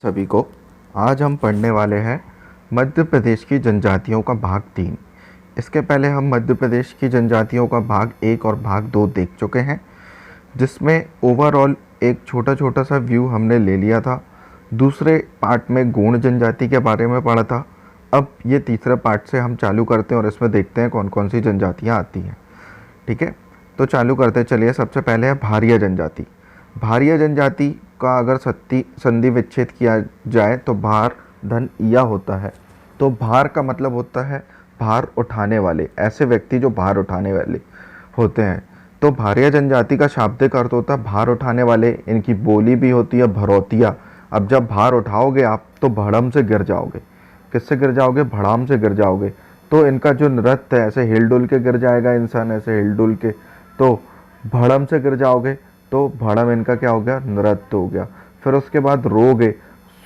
सभी को। आज हम पढ़ने वाले हैं मध्य प्रदेश की जनजातियों का भाग 3। इसके पहले हम मध्य प्रदेश की जनजातियों का भाग 1 और भाग 2 देख चुके हैं, जिसमें ओवरऑल एक छोटा छोटा सा व्यू हमने ले लिया था। दूसरे पार्ट में गोंड जनजाति के बारे में पढ़ा था। अब ये तीसरे पार्ट से हम चालू करते हैं और इसमें देखते हैं कौन कौन सी जनजातियाँ आती हैं। ठीक है, तो चालू करते चलिए। सबसे पहले है भारिया जनजाति। भारिया जनजाति का अगर संधि विच्छेद किया जाए तो भार धन इया होता है। तो भार का मतलब होता है भार उठाने वाले, ऐसे व्यक्ति जो भार उठाने वाले होते हैं। तो भारिया जनजाति का शाब्दिक अर्थ होता है भार उठाने वाले। इनकी बोली भी होती है भरौतिया। अब जब भार उठाओगे आप तो भड़म से गिर जाओगे। किससे गिर जाओगे? भड़ाम से गिर जाओगे। तो इनका जो नृत्य है, ऐसे हिलडुल के गिर जाएगा इंसान, ऐसे हिलडुल के, तो भड़म से गिर जाओगे तो भड़म इनका क्या हो गया? नृत्य हो गया। फिर उसके बाद रोगे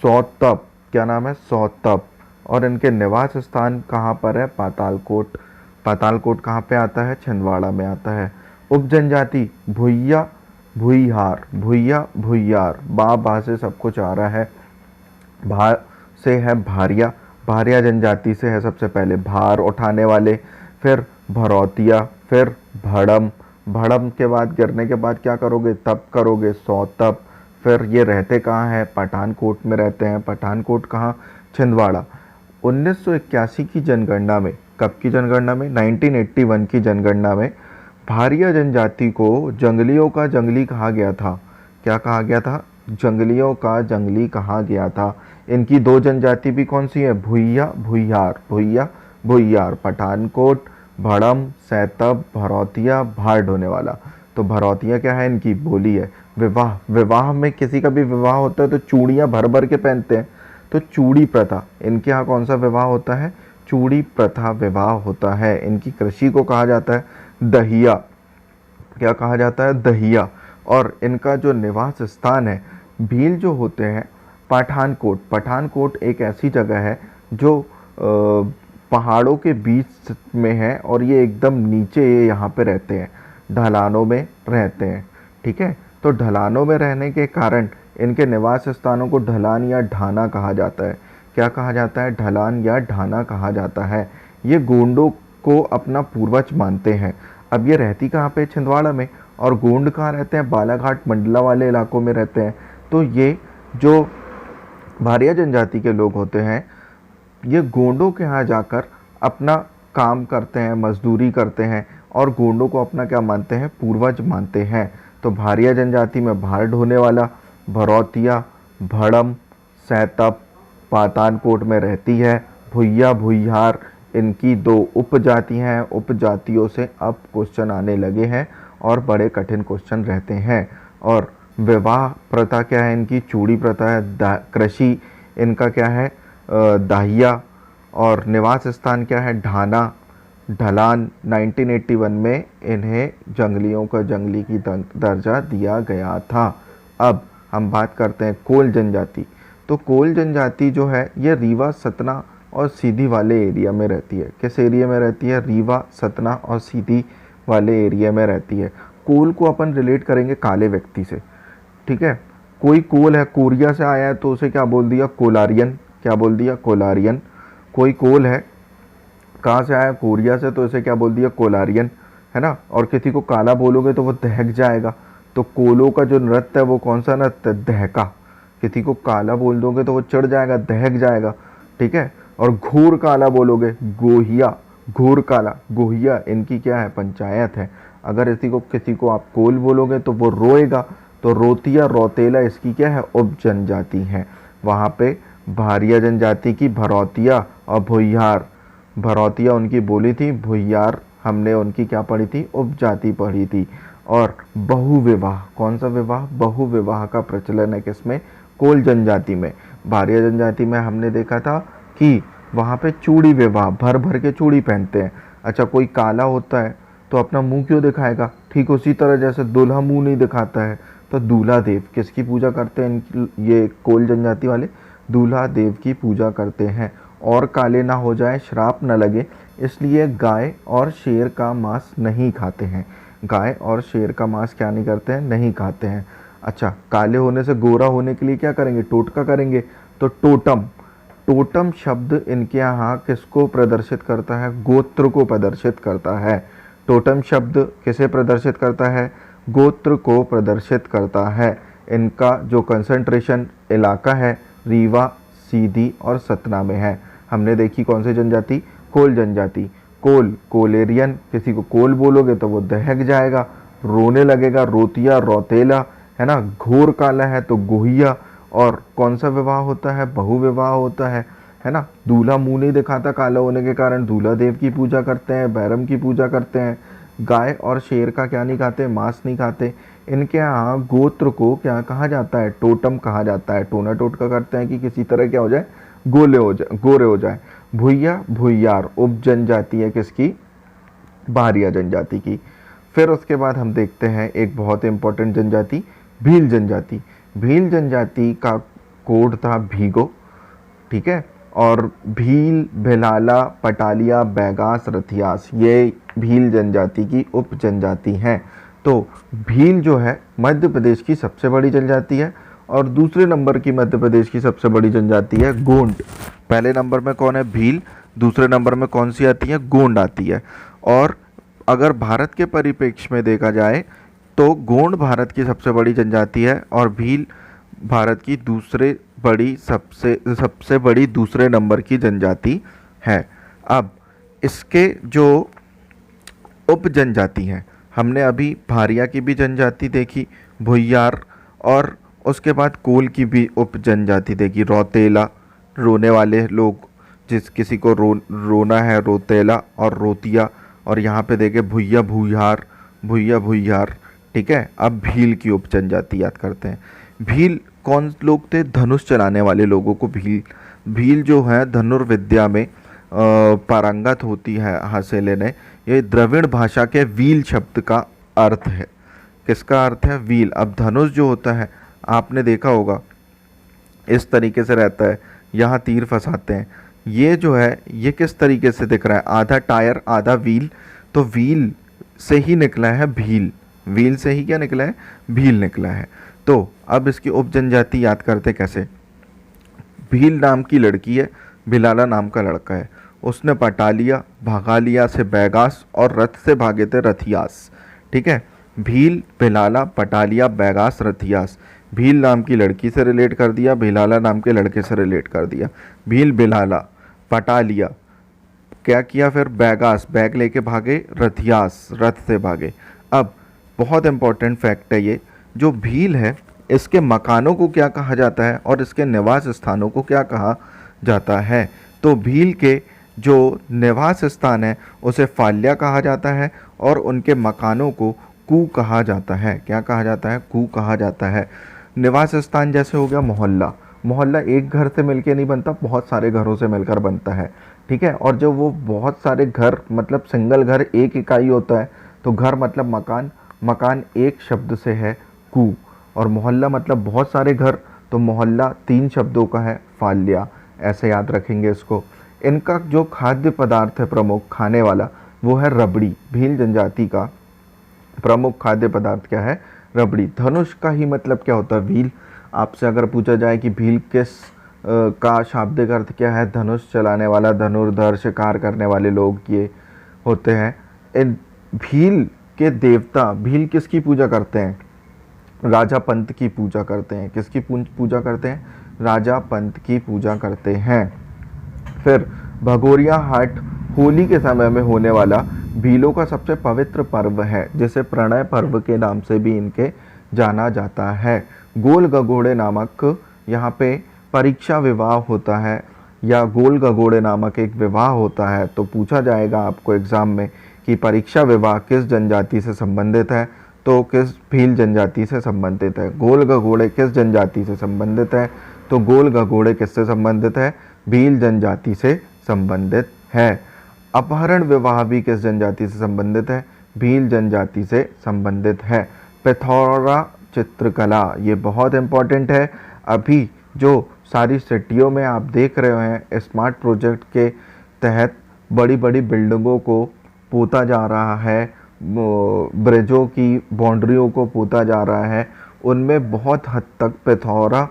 सौतप। क्या नाम है? सौतप। और इनके निवास स्थान कहाँ पर है? पातालकोट। पातालकोट कहाँ पे आता है? छिंदवाड़ा में आता है। उपजनजाति भुइया भुइयार। भुइया भुइयार, बा से सब कुछ आ रहा है। भा से है भारिया। भारिया जनजाति से है सबसे पहले भार उठाने वाले, फिर भरौतिया, फिर भड़म। भड़म के बाद गिरने के बाद क्या करोगे? तप करोगे, सौतप। फिर ये रहते कहाँ हैं? पठानकोट में रहते हैं। पठानकोट कहाँ? छिंदवाड़ा। 1981 की जनगणना में, कब की जनगणना में? 1981 की जनगणना में भारिया जनजाति को जंगलियों का जंगली कहा गया था। क्या कहा गया था? जंगलियों का जंगली कहा गया था। इनकी दो जनजाति भी कौन सी है? भुइया भुइयार। भुइया भुइयार, पठानकोट, भड़म, सैतब, भरौतिया, भार ढोने वाला। तो भरौतिया क्या है? इनकी बोली है। विवाह, विवाह में किसी का भी विवाह होता है तो चूड़ियाँ भर भर के पहनते हैं। तो चूड़ी प्रथा, इनके यहाँ कौन सा विवाह होता है? चूड़ी प्रथा विवाह होता है। इनकी कृषि को कहा जाता है दहिया। क्या कहा जाता है? दहिया। और इनका जो निवास स्थान है, भील जो होते हैं पठानकोट। पठानकोट एक ऐसी जगह है जो पहाड़ों के बीच में है और ये एकदम नीचे ये यहाँ पे रहते हैं, ढलानों में रहते हैं। ठीक है, तो ढलानों में रहने के कारण इनके निवास स्थानों को ढलान या ढाना कहा जाता है। क्या कहा जाता है? ढलान या ढाना कहा जाता है। ये गोंडों को अपना पूर्वज मानते हैं। अब ये रहती कहाँ पे? छिंदवाड़ा में। और गोंड कहाँ रहते हैं? बालाघाट मंडला वाले इलाकों में रहते हैं। तो ये जो भारिया जनजाति के लोग होते हैं, ये गोंडों के यहाँ जाकर अपना काम करते हैं, मजदूरी करते हैं और गोंडों को अपना क्या मानते हैं? पूर्वज मानते हैं। तो भारिया जनजाति में भार ढोने वाला, भरौतिया, भड़म, सैतप, पातानकोट में रहती है। भुइया भुइयार, इनकी दो उपजातियाँ हैं। उपजातियों से अब क्वेश्चन आने लगे हैं और बड़े कठिन क्वेश्चन रहते हैं। और विवाह प्रथा क्या है इनकी? चूड़ी प्रथा है। कृषि इनका क्या है? दाहिया। और निवास स्थान क्या है? ढाना, ढलान। 1981 में इन्हें जंगलियों का जंगली की दर्जा दिया गया था। अब हम बात करते हैं कोल जनजाति। तो कोल जनजाति जो है ये रीवा, सतना और सीधी वाले एरिया में रहती है। किस एरिया में रहती है? रीवा, सतना और सीधी वाले एरिया में रहती है। कोल को अपन रिलेट करेंगे काले व्यक्ति से। ठीक है, कोई कोल है, कोरिया से आया है तो उसे क्या बोल दिया? कोलारियन। क्या बोल दिया? कोलारियन। कोई कोल है, कहाँ से आया? कोरिया से, तो इसे क्या बोल दिया? कोलारियन, है ना। और किसी को काला बोलोगे तो वो दहक जाएगा। तो कोलों का जो नृत्य है वो कौन सा नृत्य है? दहका। किसी को काला बोल दोगे तो वो चढ़ जाएगा, दहक जाएगा। ठीक है, और घूर काला बोलोगे, गोहिया। घूर काला, गोहिया इनकी क्या है? पंचायत है। अगर किसी को आप कोल बोलोगे तो वो रोएगा। तो रोतिया, रौतेला इसकी क्या है? उप जनजाति है। वहाँ पे भारिया जनजाति की भरौतिया और भुइयार। भरौतिया उनकी बोली थी, भुइयार हमने उनकी क्या पढ़ी थी? उपजाति पढ़ी थी। और बहुविवाह, कौन सा विवाह? बहुविवाह का प्रचलन है किसमें? कोल जनजाति में। भारिया जनजाति में हमने देखा था कि वहाँ पे चूड़ी विवाह, भर भर के चूड़ी पहनते हैं। अच्छा, कोई काला होता है तो अपना मुंह क्यों दिखाएगा? ठीक उसी तरह जैसे दूल्हा मुंह नहीं दिखाता है। तो दूल्हा देव किसकी पूजा करते हैं? ये कोल जनजाति वाले दूल्हा देव की पूजा करते हैं। और काले ना हो जाए, श्राप न लगे, इसलिए गाय और शेर का मांस नहीं खाते हैं। गाय और शेर का मांस क्या नहीं करते हैं? नहीं खाते हैं। अच्छा, काले होने से गोरा होने के लिए क्या करेंगे? टोटका करेंगे। तो टोटम, टोटम शब्द इनके यहाँ किसको प्रदर्शित करता है? गोत्र को प्रदर्शित करता है। टोटम शब्द किसे प्रदर्शित करता है? गोत्र को प्रदर्शित करता है। इनका जो कंसंट्रेशन इलाका है रीवा, सीधी और सतना में है। हमने देखी कौन सी जनजाति? कोल जनजाति। कोल, कोलेरियन, किसी को कोल बोलोगे तो वो दहक जाएगा, रोने लगेगा, रोतिया, रौतेला, है ना। घोर काला है तो गुहिया। और कौन सा विवाह होता है? बहु विवाह होता है ना। दूल्हा मुंह नहीं दिखाता काला होने के कारण, दूल्हा देव की पूजा करते हैं, बैरम की पूजा करते हैं। गाय और शेर का क्या नहीं खाते? मांस नहीं खाते। इनके यहाँ गोत्र को क्या कहा जाता है? टोटम कहा जाता है। टोना टोटका करते हैं कि किसी तरह क्या हो जाए? गोरे हो जाए। भुइया, भुइयार उप जनजाति है किसकी? भारिया जनजाति की। फिर उसके बाद हम देखते हैं एक बहुत इंपॉर्टेंट जनजाति, भील जनजाति। भील जनजाति का कोड था भीगो, ठीक है। और भील, भिलाला, पटालिया, बैगास, रथियास, ये भील जनजाति की उप जनजाति हैं। तो भील जो है मध्य प्रदेश की सबसे बड़ी जनजाति है और दूसरे नंबर की मध्य प्रदेश की सबसे बड़ी जनजाति है गोंड। पहले नंबर में कौन है? भील। दूसरे नंबर में कौन सी आती है? गोंड आती है। और अगर भारत के परिप्रेक्ष्य में देखा जाए तो गोंड भारत की सबसे बड़ी जनजाति है और भील भारत की सबसे बड़ी दूसरे नंबर की जनजाति है। अब इसके जो उप जनजाति हैं, हमने अभी भारिया की भी जनजाति देखी, भुइयार, और उसके बाद कोल की भी उप जनजाति देखी, रौतेला, रोने वाले लोग, जिस किसी को रोना है, रोतेला और रोतिया। और यहाँ पे देखे भुइया भुइयार, ठीक है। अब भील की उप जनजाति याद करते हैं। भील कौन लोग थे? धनुष चलाने वाले लोगों को भील जो है धनुर्विद्या में पारंगत होती है हासिल ने। ये द्रविड़ भाषा के वील शब्द का अर्थ है। किसका अर्थ है? वील। अब धनुष जो होता है आपने देखा होगा इस तरीके से रहता है, यहाँ तीर फंसाते हैं। ये जो है ये किस तरीके से दिख रहा है? आधा टायर आधा व्हील, तो व्हील से ही निकला है भील। व्हील से ही क्या निकला है? भील निकला है। तो अब इसकी उप जनजाति याद करते कैसे? भील नाम की लड़की है, भिलाला नाम का लड़का है। उसने पटालिया, भागालिया से बैगास और रथ से भागे थे रथियास, ठीक है। भील, भिलाला, पटालिया, बैगास, रथियास। भील नाम की लड़की से रिलेट कर दिया, भिलाला नाम के लड़के से रिलेट कर दिया। भील, भिलाला, पटालिया, क्या किया फिर? बैगास, बैग लेके भागे, रथियास, रथ से भागे। अब बहुत इंपॉर्टेंट फैक्ट है ये, जो भील है इसके मकानों को क्या कहा जाता है और इसके निवास स्थानों को क्या कहा जाता है? तो भील के जो निवास स्थान है उसे फाल्या कहा जाता है और उनके मकानों को कू कहा जाता है। क्या कहा जाता है? कू कहा जाता है। निवास स्थान जैसे हो गया मोहल्ला। मोहल्ला एक घर से मिलके नहीं बनता, बहुत सारे घरों से मिलकर बनता है, ठीक है। और जो वो बहुत सारे घर मतलब सिंगल घर एक इकाई होता है, तो घर मतलब मकान, मकान एक शब्द से है कू। और मोहल्ला मतलब बहुत सारे घर, तो मोहल्ला 3 शब्दों का है फाल्या। ऐसे याद रखेंगे इसको। इनका जो खाद्य पदार्थ है प्रमुख खाने वाला वो है रबड़ी। भील जनजाति का प्रमुख खाद्य पदार्थ क्या है? रबड़ी। धनुष का ही मतलब क्या होता है? भील। आपसे अगर पूछा जाए कि भील किस का शाब्दिक अर्थ क्या है? धनुष चलाने वाला, धनुर्धर, शिकार करने वाले लोग ये होते हैं। इन भील के देवता, भील किसकी पूजा करते हैं? राजा पंत की पूजा करते हैं। किसकी पूजा करते हैं? राजा पंत की पूजा करते हैं। फिर भगोरिया हाट होली के समय में होने वाला भीलों का सबसे पवित्र पर्व है, जिसे प्रणय पर्व के नाम से भी इनके जाना जाता है। गोल गगोड़े नामक यहाँ पे परीक्षा विवाह होता है, या गोल गगोड़े नामक एक विवाह होता है। तो पूछा जाएगा आपको एग्ज़ाम में कि परीक्षा विवाह किस जनजाति से संबंधित है? तो किस भील जनजाति से संबंधित है। गोल गगोड़े किस जनजाति से संबंधित है? तो गोल गगोड़े किससे संबंधित है? भील जनजाति से संबंधित है। अपहरण विवाह भी किस जनजाति से संबंधित है? भील जनजाति से संबंधित है। पिथौरा चित्रकला, ये बहुत इंपॉर्टेंट है। अभी जो सारी सिटियों में आप देख रहे हैं स्मार्ट प्रोजेक्ट के तहत बड़ी बड़ी बिल्डिंगों को पोता जा रहा है, ब्रिजों की बाउंड्रियों को पोता जा रहा है, उनमें बहुत हद तक पिथौरा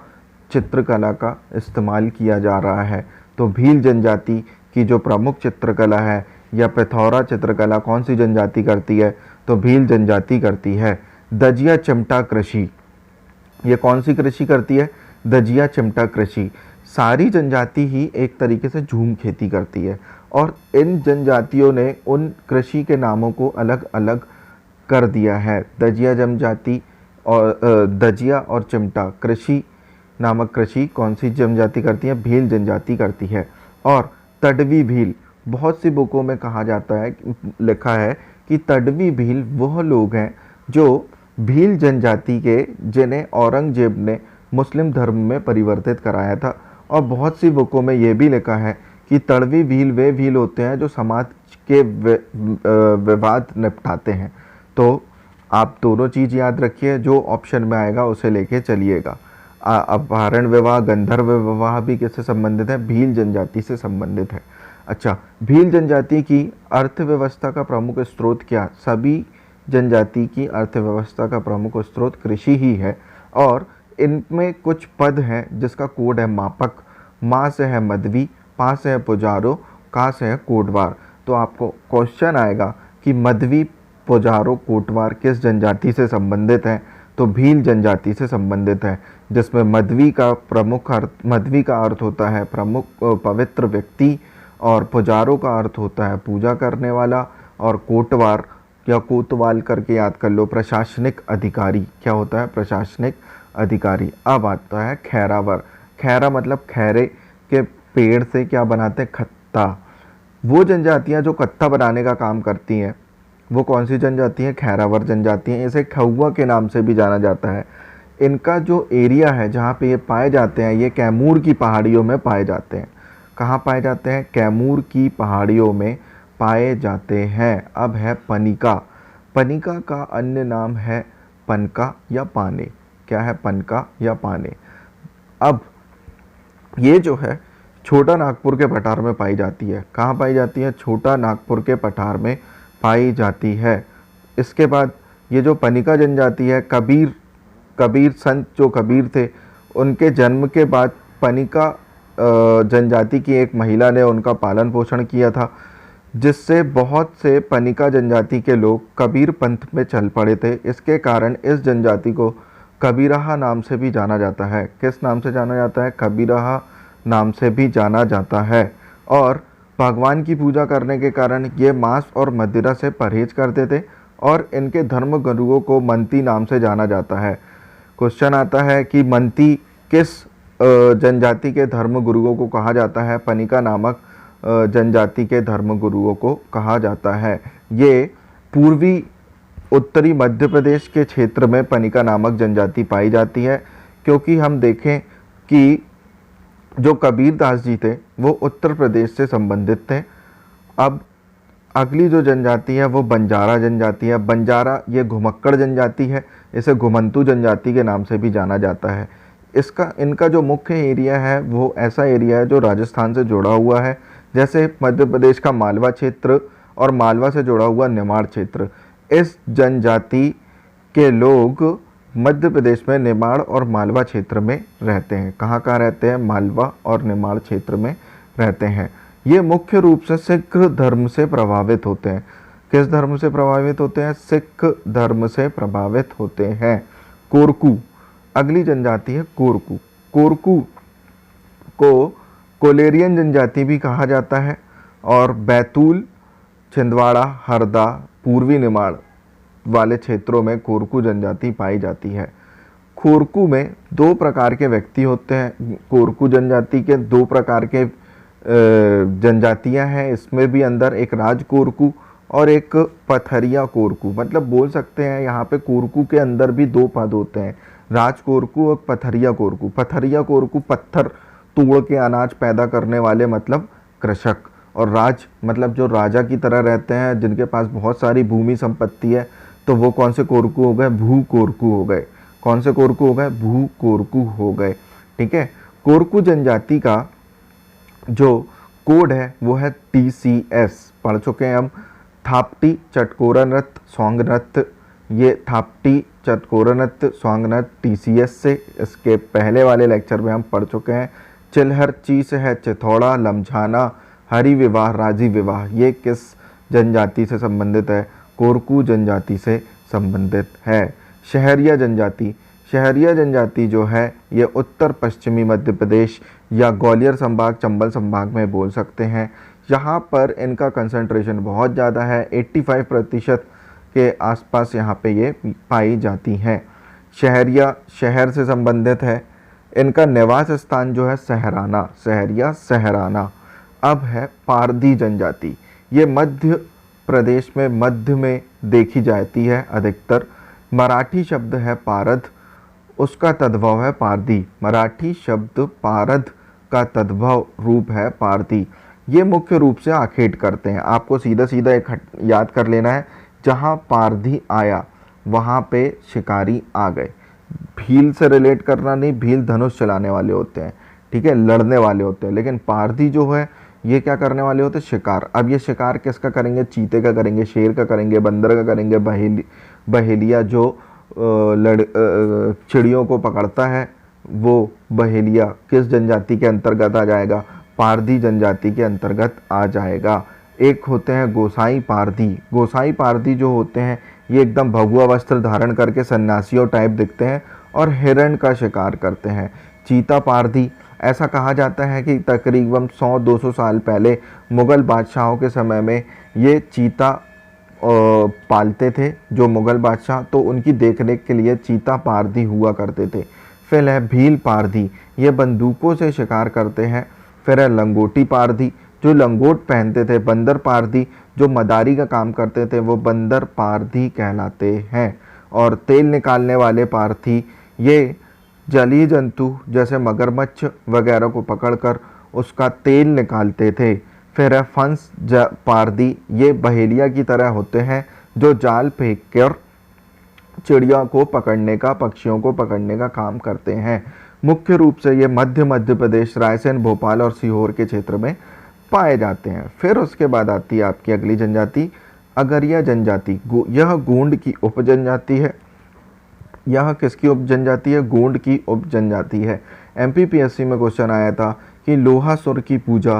चित्रकला का इस्तेमाल किया जा रहा है। तो भील जनजाति की जो प्रमुख चित्रकला है या पिथौरा चित्रकला कौन सी जनजाति करती है, तो भील जनजाति करती है। दजिया चिमटा कृषि, ये कौन सी कृषि करती है, दजिया चिमटा कृषि। सारी जनजाति ही एक तरीके से झूम खेती करती है और इन जनजातियों ने उन कृषि के नामों को अलग अलग कर दिया है। दजिया जनजाति और दजिया और चिमटा कृषि नामक कृषि कौन सी जनजाति करती है, भील जनजाति करती है। और तड़वी भील, बहुत सी बुकों में कहा जाता है, लिखा है कि तड़वी भील वह लोग हैं जो भील जनजाति के जिन्हें औरंगजेब ने मुस्लिम धर्म में परिवर्तित कराया था। और बहुत सी बुकों में ये भी लिखा है कि तड़वी भील वे भील होते हैं जो समाज के विवाद निपटाते हैं। तो आप दोनों चीज़ याद रखिए, जो ऑप्शन में आएगा उसे लेके चलिएगा। अपहरण विवाह, गंधर्व विवाह भी किससे संबंधित है, भील जनजाति से संबंधित है। अच्छा, भील जनजाति की अर्थव्यवस्था का प्रमुख स्रोत क्या, सभी जनजाति की अर्थव्यवस्था का प्रमुख स्रोत कृषि ही है। और इनमें कुछ पद हैं जिसका कोड है मापक। माँ से है मदवी, पा से है पुजारो, का से है कोटवार। तो आपको क्वेश्चन आएगा कि मदवी, पुजारो, कोटवार किस जनजाति से संबंधित है, तो भील जनजाति से संबंधित है। जिसमें मदवी का प्रमुख अर्थ, मदवी का अर्थ होता है प्रमुख पवित्र व्यक्ति, और पुजारो का अर्थ होता है पूजा करने वाला, और कोटवार या कोतवाल करके याद कर लो, प्रशासनिक अधिकारी। क्या होता है, प्रशासनिक अधिकारी। अब आता है खैरावर। खैरा मतलब खैरे के पेड़ से क्या बनाते हैं, खत्ता। वो जनजातियां जो कत्ता बनाने का काम करती हैं वो कौन सी जनजाति है, खैरावर जनजाति है। इसे खौआ के नाम से भी जाना जाता है। इनका जो एरिया है जहाँ पे ये पाए जाते हैं, ये कैमूर की पहाड़ियों में पाए जाते हैं। कहाँ पाए जाते हैं, कैमूर की पहाड़ियों में पाए जाते हैं। अब है पनिका। पनिका का अन्य नाम है पनका या पाने। क्या है, पनका या पाने। अब ये जो है छोटा नागपुर के पठार में पाई जाती है। कहाँ पाई जाती है, छोटा नागपुर के पठार में पाई जाती है। इसके बाद ये जो पनिका जनजाति है, कबीर संत जो कबीर थे, उनके जन्म के बाद पनिका जनजाति की एक महिला ने उनका पालन पोषण किया था, जिससे बहुत से पनिका जनजाति के लोग कबीर पंथ में चल पड़े थे। इसके कारण इस जनजाति को कबीराहा नाम से भी जाना जाता है। किस नाम से जाना जाता है, कबीराहा नाम से भी जाना जाता है। और भगवान की पूजा करने के कारण ये मांस और मदिरा से परहेज करते थे और इनके धर्म गुरुओं को मंती नाम से जाना जाता है। क्वेश्चन आता है कि मंती किस जनजाति के धर्म गुरुओं को कहा जाता है, पनिका नामक जनजाति के धर्म गुरुओं को कहा जाता है। ये पूर्वी उत्तरी मध्य प्रदेश के क्षेत्र में पनिका नामक जनजाति पाई जाती है, क्योंकि हम देखें कि जो कबीर दास जी थे वो उत्तर प्रदेश से संबंधित थे। अब अगली जो जनजाति है वो बंजारा जनजाति है। बंजारा ये घुमक्कड़ जनजाति है, इसे घुमंतू जनजाति के नाम से भी जाना जाता है। इनका जो मुख्य एरिया है वो ऐसा एरिया है जो राजस्थान से जुड़ा हुआ है, जैसे मध्य प्रदेश का मालवा क्षेत्र और मालवा से जुड़ा हुआ निमाड़ क्षेत्र। इस जनजाति के लोग मध्य प्रदेश में निमाड़ और मालवा क्षेत्र में रहते हैं। कहाँ रहते हैं, मालवा और निमाड़ क्षेत्र में रहते हैं। ये मुख्य रूप से सिख धर्म से प्रभावित होते हैं। किस धर्म से प्रभावित होते हैं, सिख धर्म से प्रभावित होते हैं। कोरकू, अगली जनजाति है कोरकू। कोरकू को कोलेरियन जनजाति भी कहा जाता है और बैतूल, छिंदवाड़ा, हरदा, पूर्वी निमाड़ वाले क्षेत्रों में कोरकू जनजाति पाई जाती है। कोरकू में दो प्रकार के व्यक्ति होते हैं। कोरकू जनजाति के दो प्रकार के जनजातियां हैं, इसमें भी अंदर एक राज कोरकू और एक पथरिया कोरकू। मतलब बोल सकते हैं यहाँ पे कोरकू के अंदर भी दो पद होते हैं, राज कोरकू और पथरिया कोरकू। पथरिया कोरकू पत्थर तोड़ के अनाज पैदा करने वाले, मतलब कृषक, और राज मतलब जो राजा की तरह रहते हैं, जिनके पास बहुत सारी भूमि संपत्ति है, तो वो कौन से कोरकू हो गए, भू कोरकू हो गए। कौन से कोरकू हो गए, भू कोरकू हो गए। ठीक है। कोरकू जनजाति का जो कोड है वो है TCS, पढ़ चुके हैं हम। थापटी, चटकोरा नृत्य, सौंग नृत्य, ये थाप्टी, चतकोरनृत्य, स्वांगनृत्य, टीसीएस से इसके पहले वाले लेक्चर में हम पढ़ चुके हैं। चिलहर चीस है, चिथौड़ा, लमझाना, हरि विवाह, राजी विवाह, ये किस जनजाति से संबंधित है? कोरकू जनजाति से संबंधित है। शहरिया जनजाति, शहरिया जनजाति जो है ये उत्तर पश्चिमी मध्य प्रदेश या ग्वालियर संभाग, चंबल संभाग में बोल सकते हैं। यहाँ पर इनका कंसंट्रेशन बहुत ज़्यादा है, 85% के आसपास यहाँ पे ये पाई जाती हैं। शहरिया शहर से संबंधित है। इनका निवास स्थान जो है सहराना, शहरिया सहराना। अब है पारधी जनजाति, ये मध्य प्रदेश में मध्य में देखी जाती है अधिकतर। मराठी शब्द है पारध, उसका तद्भव है पारधी। मराठी शब्द पारध का तद्भव रूप है पारधी। ये मुख्य रूप से आखेट करते हैं। आपको सीधा सीधा एक याद कर लेना है, जहाँ पारधी आया वहाँ पे शिकारी आ गए। भील से रिलेट करना नहीं, भील धनुष चलाने वाले होते हैं, ठीक है, लड़ने वाले होते हैं, लेकिन पारधी जो है ये क्या करने वाले होते हैं? शिकार। अब ये शिकार किसका करेंगे? चीते का करेंगे, शेर का करेंगे, बंदर का करेंगे। बहेलिया जो चिड़ियों को पकड़ता है, वो बहेलिया किस जनजाति के अंतर्गत आ जाएगा? पारधी जनजाति के अंतर्गत आ जाएगा। एक होते हैं गोसाई पारधी। गोसाई पारधी जो होते हैं ये एकदम भगवा वस्त्र धारण करके सन्यासियों टाइप दिखते हैं और हिरण का शिकार करते हैं। चीता पारधी, ऐसा कहा जाता है कि तकरीबन 100-200 साल पहले मुग़ल बादशाहों के समय में ये चीता पालते थे जो मुग़ल बादशाह, तो उनकी देखरेख के लिए चीता पारधी हुआ करते थे। फिर है भील पारधी, ये बंदूकों से शिकार करते हैं। फिर है लंगोटी पारधी, जो लंगोट पहनते थे। बंदर पारधी, जो मदारी का काम करते थे, वो बंदर पारधी कहलाते हैं। और तेल निकालने वाले पारधी, ये जलीय जंतु जैसे मगरमच्छ वगैरह को पकड़कर उसका तेल निकालते थे। फिर है फंस पारधी, ये बहेलिया की तरह होते हैं जो जाल फेंक कर चिड़िया को पकड़ने का, पक्षियों को पकड़ने का काम करते हैं। मुख्य रूप से ये मध्य प्रदेश, रायसेन, भोपाल और सीहोर के क्षेत्र में पाए जाते हैं। फिर उसके बाद आती है आपकी अगली जनजाति अगरिया जनजाति। यह गोंड की उपजनजाति है। यह किसकी उपजनजाति है? गोंड की उपजनजाति है। एमपीपीएससी में क्वेश्चन आया था कि लोहासुर की पूजा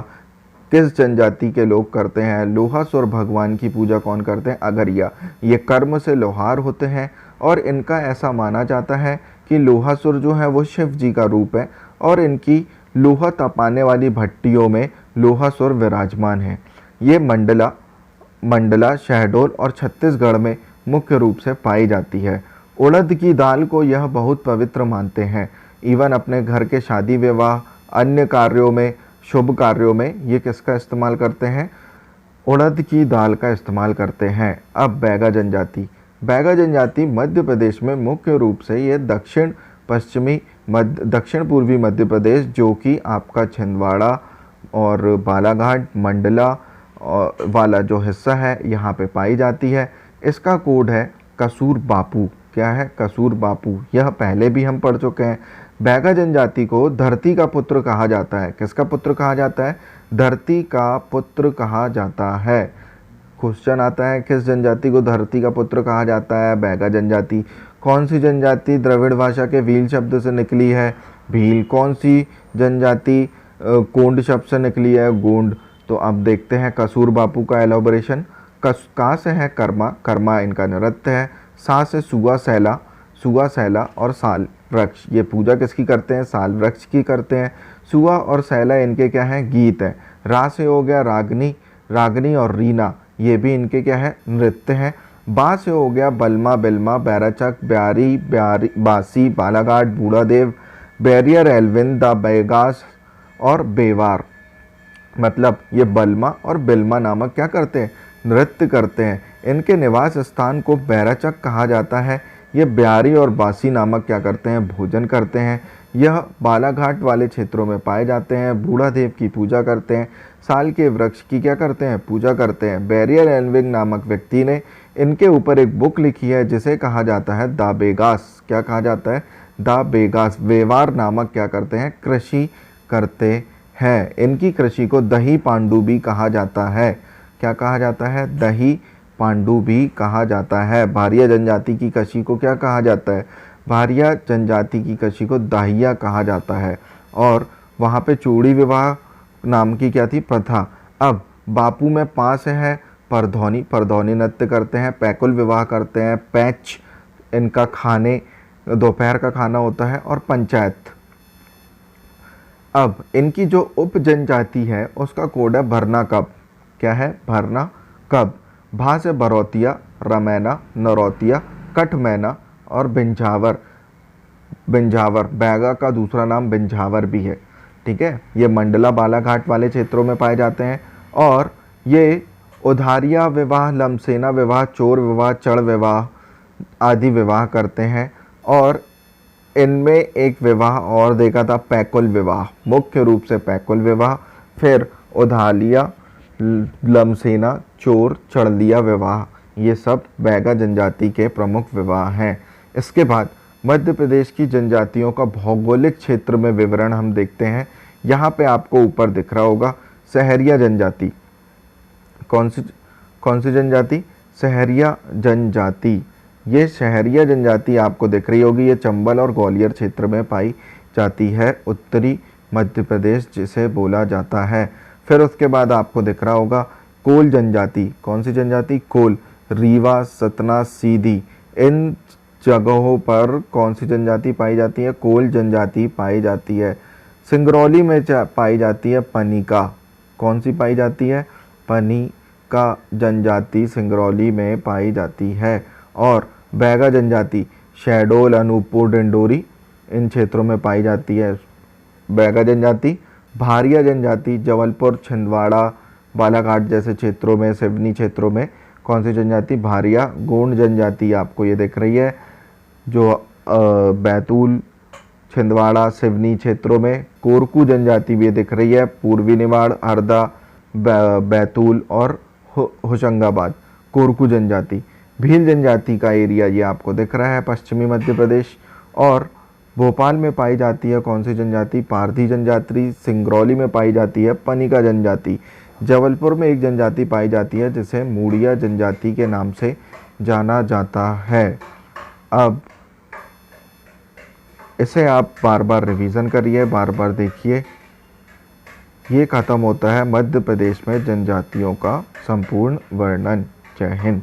किस जनजाति के लोग करते हैं? लोहासुर भगवान की पूजा कौन करते हैं? अगरिया। ये कर्म से लोहार होते हैं और इनका ऐसा माना जाता है कि लोहासुर जो है वो शिव जी का रूप है और इनकी लोहा तपाने वाली भट्टियों में लोहासुर विराजमान है। ये मंडला, शहडोल और छत्तीसगढ़ में मुख्य रूप से पाई जाती है। उड़द की दाल को यह बहुत पवित्र मानते हैं। इवन अपने घर के शादी विवाह, अन्य कार्यों में, शुभ कार्यों में ये किसका इस्तेमाल करते हैं? उड़द की दाल का इस्तेमाल करते हैं। अब बैगा जनजाति। बैगा जनजाति मध्य प्रदेश में मुख्य रूप से ये दक्षिण पूर्वी मध्य प्रदेश, जो कि आपका छिंदवाड़ा और बालाघाट, मंडला वाला जो हिस्सा है यहाँ पे पाई जाती है। इसका कोड है कसूर बापू। क्या है? कसूर बापू। यह पहले भी हम पढ़ चुके हैं। बैगा जनजाति को धरती का पुत्र कहा जाता है। किसका पुत्र कहा जाता है? धरती का पुत्र कहा जाता है। क्वेश्चन आता है किस जनजाति को धरती का पुत्र कहा जाता है? बैगा जनजाति। कौन सी जनजाति द्रविड़ भाषा के भील शब्द से निकली है? भील। कौन सी जनजाति गोंड शब्द से निकली है? गोंड। तो अब देखते हैं कसूर बापू का एलोबरेशन। का से है कर्मा, कर्मा इनका नृत्य है। सा से सुगा सैला और साल वृक्ष। ये पूजा किसकी करते हैं? साल वृक्ष की करते हैं। सुगा और सैला इनके क्या हैं? गीत हैं। रा से हो गया रागनी और रीना, ये भी इनके क्या है? नृत्य हैं। बा से हो गया बलमा, बिलमा, Bairachak, Byari, Basi, Balaghat, Budhadev, barrier, Elwin, the Baigas और बेवार। मतलब ये बलमा और बिलमा नामक क्या करते हैं? नृत्य करते हैं। इनके निवास स्थान को बैराचक कहा जाता है। ये ब्यारी और बासी नामक क्या करते हैं? भोजन करते हैं। यह बालाघाट वाले क्षेत्रों में पाए जाते हैं। बूढ़ादेव की पूजा करते हैं। साल के वृक्ष की क्या करते हैं? पूजा करते हैं। बैरियर एल्विन नामक व्यक्ति ने इनके ऊपर एक बुक लिखी है जिसे कहा जाता है द बेगास। क्या कहा जाता है? द बेगास। वेवार नामक क्या करते हैं? कृषि करते हैं। इनकी कृषि को दही पांडुबी कहा जाता है। क्या कहा जाता है? दही पांडु भी कहा जाता है। भारिया जनजाति की कशी को क्या कहा जाता है? भारिया जनजाति की कशी को दाहिया कहा जाता है। और वहाँ पे चूड़ी विवाह नाम की क्या थी? प्रथा। अब बापू में पास है परधौनी, परधौनी नृत्य करते हैं, पैकुल विवाह करते हैं, पैच इनका खाने दोपहर का खाना होता है, और पंचायत। अब इनकी जो उप जनजाति है उसका कोड है भरना कब। क्या है? भरना कब। भा से बरौतिया, रमैना, नरौतिया, कठमैना और बिंझावर। बिंझावर बैगा का दूसरा नाम बिंझावर भी है। ठीक है, ये मंडला बालाघाट वाले क्षेत्रों में पाए जाते हैं। और ये उधारिया विवाह, लमसेना विवाह, चोर विवाह, चढ़ विवाह आदि विवाह करते हैं। और इनमें एक विवाह और देखा था, पैकुल विवाह, मुख्य रूप से पैकुल विवाह, फिर उधालिया, लमसेना, चोर, चढ़लिया विवाह, ये सब बैगा जनजाति के प्रमुख विवाह हैं। इसके बाद मध्य प्रदेश की जनजातियों का भौगोलिक क्षेत्र में विवरण हम देखते हैं। यहाँ पे आपको ऊपर दिख रहा होगा सहरिया जनजाति। कौन सी जनजाति? सहरिया जनजाति। ये सहरिया जनजाति आपको दिख रही होगी, ये चंबल और ग्वालियर क्षेत्र में पाई जाती है, उत्तरी मध्य प्रदेश जिसे बोला जाता है। फिर उसके बाद आपको दिख रहा होगा कोल जनजाति। कौन सी जनजाति? कोल। रीवा, सतना, सीधी, इन जगहों पर कौन सी जनजाति पाई जाती है? कोल जनजाति पाई जाती है। सिंगरौली में पाई जाती है पनिका। कौन सी पाई जाती है? पनिका जनजाति सिंगरौली में पाई जाती है। और बैगा जनजाति शहडोल, अनूपपुर, डिंडोरी इन क्षेत्रों में पाई जाती है बैगा जनजाति। भारिया जनजाति जबलपुर, छिंदवाड़ा, बालाघाट जैसे क्षेत्रों में, सिवनी क्षेत्रों में कौन सी जनजाति? भारिया। गोंड जनजाति आपको ये दिख रही है, जो बैतूल, छिंदवाड़ा, सिवनी क्षेत्रों में। कोरकू जनजाति भी दिख रही है, पूर्वी निमाड़, हरदा, बैतूल और होशंगाबाद। कोरकू जनजाति। भील जनजाति का एरिया ये आपको दिख रहा है, पश्चिमी मध्य प्रदेश। और भोपाल में पाई जाती है कौन सी जनजाति? पारधी जनजाति। सिंगरौली में पाई जाती है पनिका जनजाति। जबलपुर में एक जनजाति पाई जाती है जिसे मूड़िया जनजाति के नाम से जाना जाता है। अब इसे आप बार बार रिवीजन करिए, बार बार देखिए। ये खत्म होता है मध्य प्रदेश में जनजातियों का संपूर्ण वर्णन। जय हिंद।